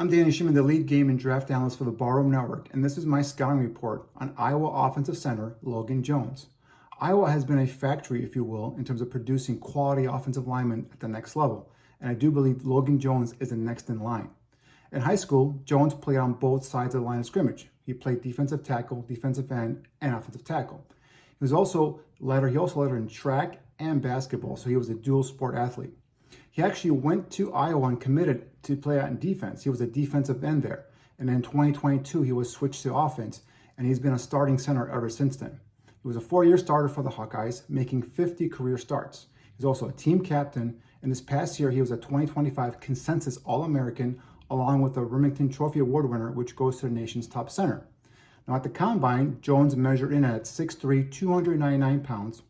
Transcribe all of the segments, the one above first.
I'm Danny Shimon, the lead game and draft analyst for the Ballroom Network, and this is my scouting report on Iowa offensive center Logan Jones. Iowa has been a factory, if you will, in terms of producing quality offensive linemen at the next level, and I do believe Logan Jones is the next in line. In high school, Jones played on both sides of the line of scrimmage. He played defensive tackle, defensive end, and offensive tackle. He also led her in track and basketball, so he was a dual sport athlete. He actually went to Iowa and committed to play out in defense. He was a defensive end there. And then in 2022, he was switched to offense, and he's been a starting center ever since then. He was a 4-year starter for the Hawkeyes, making 50 career starts. He's also a team captain, and this past year, he was a 2025 consensus All-American, along with the Remington Trophy Award winner, which goes to the nation's top center. Now at the Combine, Jones measured in at 6'3", 299 pounds,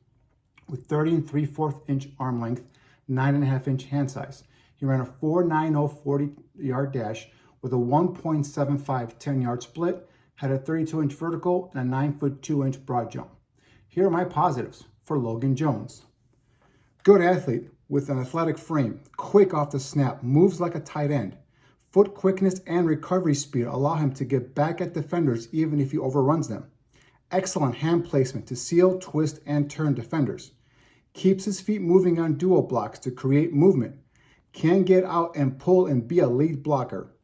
with 30 3/4 inch arm length, 9.5 inch hand size. He ran a 4.90 40-yard dash with a 1.75 10-yard split, had a 32-inch vertical, and a 9-foot 2-inch broad jump. Here are my positives for Logan Jones. Good athlete with an athletic frame, quick off the snap, moves like a tight end. Foot quickness and recovery speed allow him to get back at defenders even if he overruns them. Excellent hand placement to seal, twist, and turn defenders. Keeps his feet moving on dual blocks to create movement. Can get out and pull and be a lead blocker.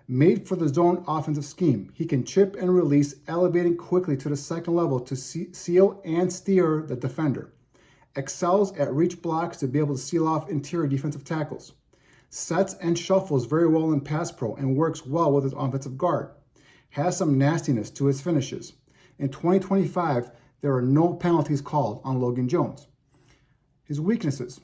Made for the zone offensive scheme, he can chip and release, elevating quickly to the second level to seal and steer the defender. Excels at reach blocks to be able to seal off interior defensive tackles. Sets and shuffles very well in pass pro and works well with his offensive guard. Has some nastiness to his finishes. In 2025, there are no penalties called on Logan Jones. His weaknesses: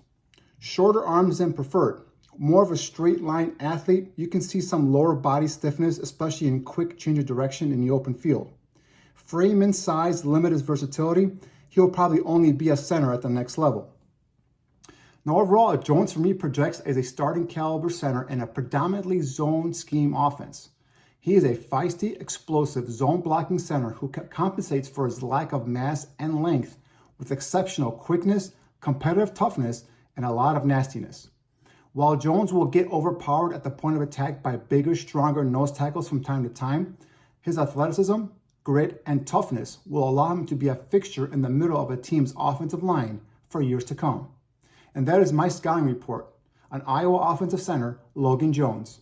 shorter arms than preferred. More of a straight line athlete. You can see some lower body stiffness, especially in quick change of direction in the open field. Frame and size limit his versatility. He'll probably only be a center at the next level. Now overall, Jones for me projects as a starting caliber center in a predominantly zone scheme offense. He is a feisty, explosive zone blocking center who compensates for his lack of mass and length with exceptional quickness, competitive toughness, and a lot of nastiness. While Jones will get overpowered at the point of attack by bigger, stronger nose tackles from time to time, his athleticism, grit, and toughness will allow him to be a fixture in the middle of a team's offensive line for years to come. And that is my scouting report on Iowa offensive center Logan Jones.